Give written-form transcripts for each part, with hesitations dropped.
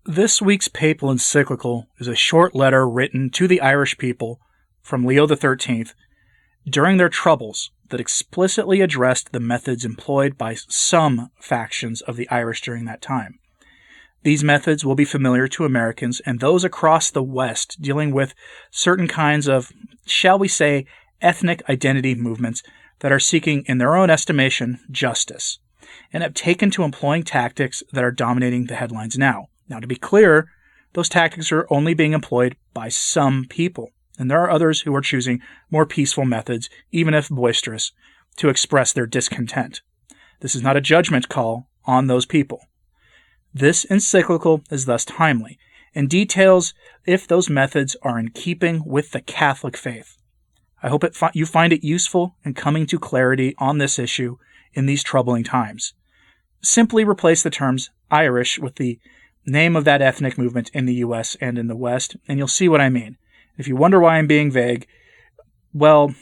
This week's papal encyclical is a short letter written to the Irish people from Leo XIII during their troubles that explicitly addressed the methods employed by some factions of the Irish during that time. These methods will be familiar to Americans and those across the West dealing with certain kinds of, shall we say, ethnic identity movements that are seeking, in their own estimation, justice, and have taken to employing tactics that are dominating the headlines now. Now, to be clear, those tactics are only being employed by some people, and there are others who are choosing more peaceful methods, even if boisterous, to express their discontent. This is not a judgment call on those people. This encyclical is thus timely, and details if those methods are in keeping with the Catholic faith. I hope you find it useful in coming to clarity on this issue in these troubling times. Simply replace the terms Irish with the name of that ethnic movement in the U.S. and in the West, and you'll see what I mean. If you wonder why I'm being vague, well,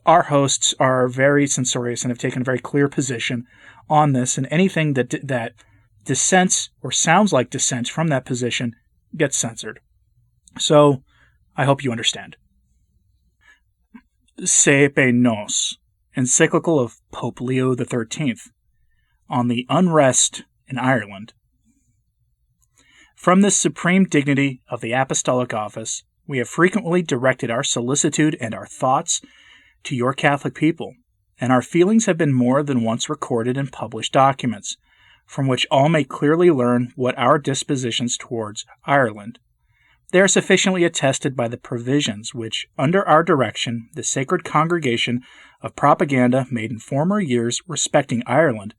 our hosts are very censorious and have taken a very clear position on this, and anything that dissents or sounds like dissent from that position gets censored. So, I hope you understand. Saepe Nos, encyclical of Pope Leo XIII, on the unrest in Ireland. From this supreme dignity of the apostolic office, we have frequently directed our solicitude and our thoughts to your Catholic people, and our feelings have been more than once recorded in published documents, from which all may clearly learn what our dispositions towards Ireland. They are sufficiently attested by the provisions which, under our direction, the Sacred Congregation of Propaganda made in former years respecting Ireland,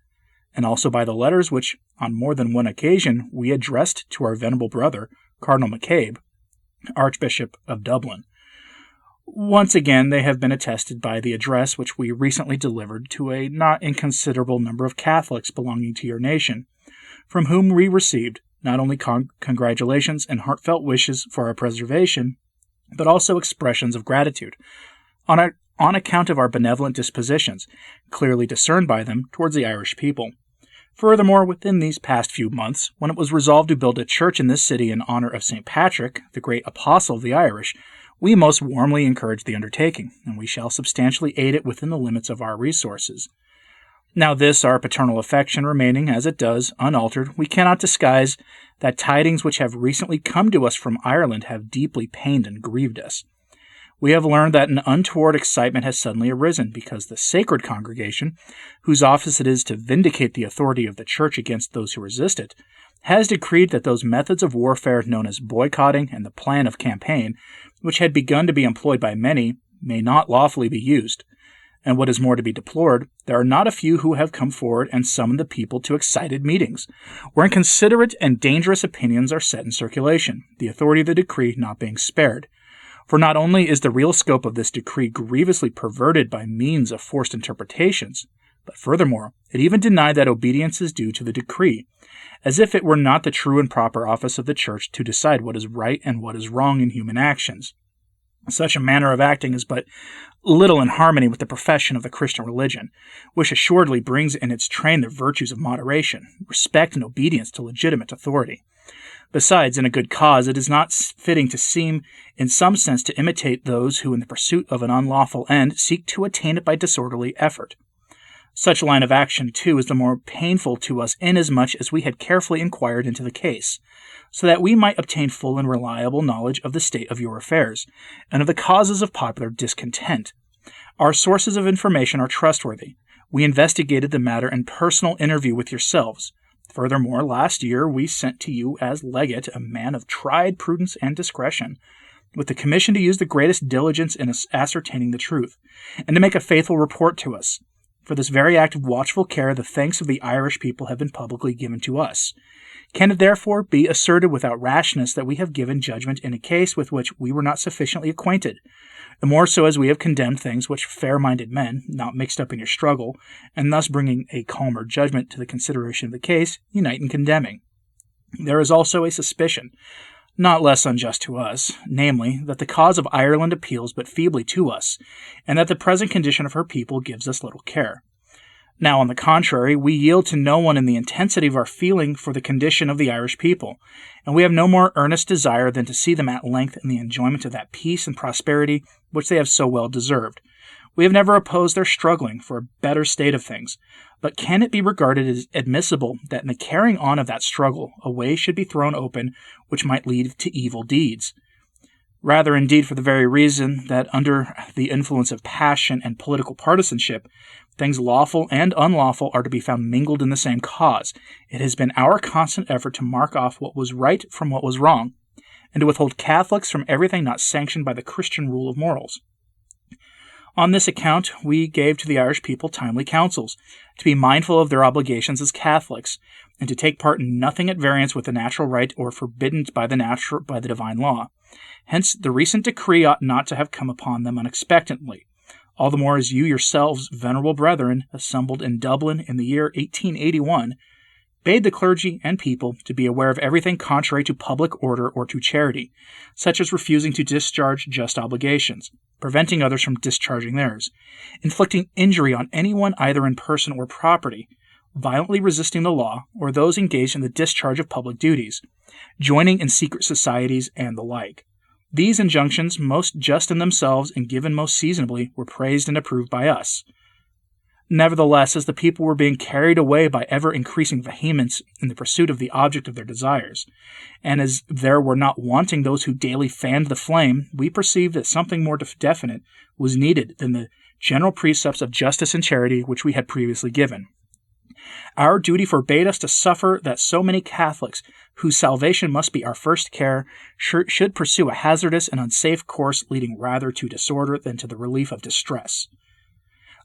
and also by the letters which, on more than one occasion, we addressed to our venerable brother, Cardinal MacCabe, Archbishop of Dublin. Once again, they have been attested by the address which we recently delivered to a not inconsiderable number of Catholics belonging to your nation, from whom we received not only congratulations and heartfelt wishes for our preservation, but also expressions of gratitude on account of our benevolent dispositions, clearly discerned by them towards the Irish people. Furthermore, within these past few months, when it was resolved to build a church in this city in honor of St. Patrick, the great apostle of the Irish, we most warmly encourage the undertaking, and we shall substantially aid it within the limits of our resources. Now this, our paternal affection remaining, as it does, unaltered, we cannot disguise that tidings which have recently come to us from Ireland have deeply pained and grieved us. We have learned that an untoward excitement has suddenly arisen because the Sacred Congregation, whose office it is to vindicate the authority of the Church against those who resist it, has decreed that those methods of warfare known as boycotting and the plan of campaign, which had begun to be employed by many, may not lawfully be used. And what is more to be deplored, there are not a few who have come forward and summoned the people to excited meetings, where inconsiderate and dangerous opinions are set in circulation, the authority of the decree not being spared. For not only is the real scope of this decree grievously perverted by means of forced interpretations, but furthermore, it even denied that obedience is due to the decree, as if it were not the true and proper office of the Church to decide what is right and what is wrong in human actions. Such a manner of acting is but little in harmony with the profession of the Christian religion, which assuredly brings in its train the virtues of moderation, respect, and obedience to legitimate authority. Besides, in a good cause, it is not fitting to seem, in some sense, to imitate those who, in the pursuit of an unlawful end, seek to attain it by disorderly effort. Such a line of action, too, is the more painful to us inasmuch as we had carefully inquired into the case, so that we might obtain full and reliable knowledge of the state of your affairs, and of the causes of popular discontent. Our sources of information are trustworthy. We investigated the matter in personal interview with yourselves. Furthermore, last year we sent to you as legate a man of tried prudence and discretion, with the commission to use the greatest diligence in ascertaining the truth, and to make a faithful report to us. For this very act of watchful care, the thanks of the Irish people have been publicly given to us. Can it therefore be asserted without rashness that we have given judgment in a case with which we were not sufficiently acquainted? The more so as we have condemned things which fair-minded men, not mixed up in your struggle, and thus bringing a calmer judgment to the consideration of the case, unite in condemning. There is also a suspicion, not less unjust to us, namely, that the cause of Ireland appeals but feebly to us, and that the present condition of her people gives us little care. Now, on the contrary, we yield to no one in the intensity of our feeling for the condition of the Irish people, and we have no more earnest desire than to see them at length in the enjoyment of that peace and prosperity which they have so well deserved. We have never opposed their struggling for a better state of things, but can it be regarded as admissible that in the carrying on of that struggle a way should be thrown open which might lead to evil deeds? Rather, indeed, for the very reason that under the influence of passion and political partisanship, things lawful and unlawful are to be found mingled in the same cause, it has been our constant effort to mark off what was right from what was wrong, and to withhold Catholics from everything not sanctioned by the Christian rule of morals. On this account, we gave to the Irish people timely counsels, to be mindful of their obligations as Catholics, and to take part in nothing at variance with the natural right or forbidden by the divine law. Hence, the recent decree ought not to have come upon them unexpectedly, all the more as you yourselves, venerable brethren, assembled in Dublin in the year 1881, bade the clergy and people to be aware of everything contrary to public order or to charity, such as refusing to discharge just obligations, preventing others from discharging theirs, inflicting injury on anyone either in person or property, violently resisting the law, or those engaged in the discharge of public duties, joining in secret societies, and the like. These injunctions, most just in themselves and given most seasonably, were praised and approved by us. Nevertheless, as the people were being carried away by ever-increasing vehemence in the pursuit of the object of their desires, and as there were not wanting those who daily fanned the flame, we perceived that something more definite was needed than the general precepts of justice and charity which we had previously given. Our duty forbade us to suffer that so many Catholics, whose salvation must be our first care, should pursue a hazardous and unsafe course leading rather to disorder than to the relief of distress.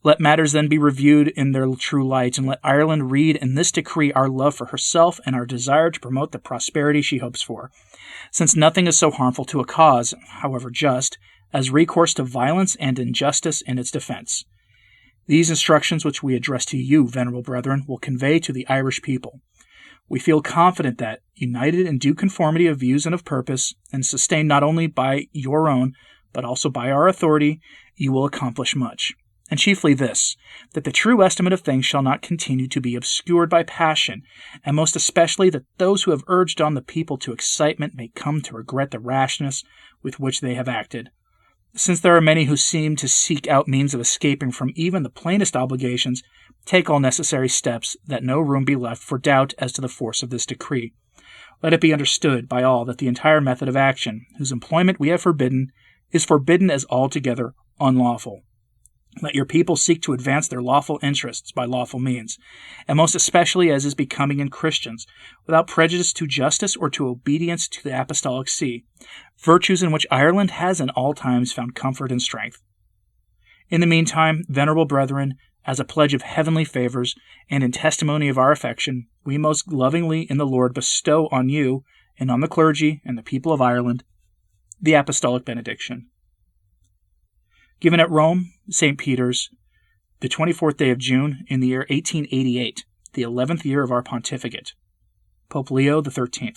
Let matters then be reviewed in their true light, and let Ireland read in this decree our love for herself and our desire to promote the prosperity she hopes for, since nothing is so harmful to a cause, however just, as recourse to violence and injustice in its defense. These instructions which we address to you, venerable brethren, will convey to the Irish people. We feel confident that, united in due conformity of views and of purpose, and sustained not only by your own, but also by our authority, you will accomplish much. And chiefly this, that the true estimate of things shall not continue to be obscured by passion, and most especially that those who have urged on the people to excitement may come to regret the rashness with which they have acted. Since there are many who seem to seek out means of escaping from even the plainest obligations, take all necessary steps that no room be left for doubt as to the force of this decree. Let it be understood by all that the entire method of action, whose employment we have forbidden, is forbidden as altogether unlawful. Let your people seek to advance their lawful interests by lawful means, and most especially as is becoming in Christians, without prejudice to justice or to obedience to the Apostolic See, virtues in which Ireland has in all times found comfort and strength. In the meantime, venerable brethren, as a pledge of heavenly favors, and in testimony of our affection, we most lovingly in the Lord bestow on you, and on the clergy and the people of Ireland, the Apostolic Benediction. Given at Rome, St. Peter's, the 24th day of June, in the year 1888, the 11th year of our pontificate. Pope Leo XIII.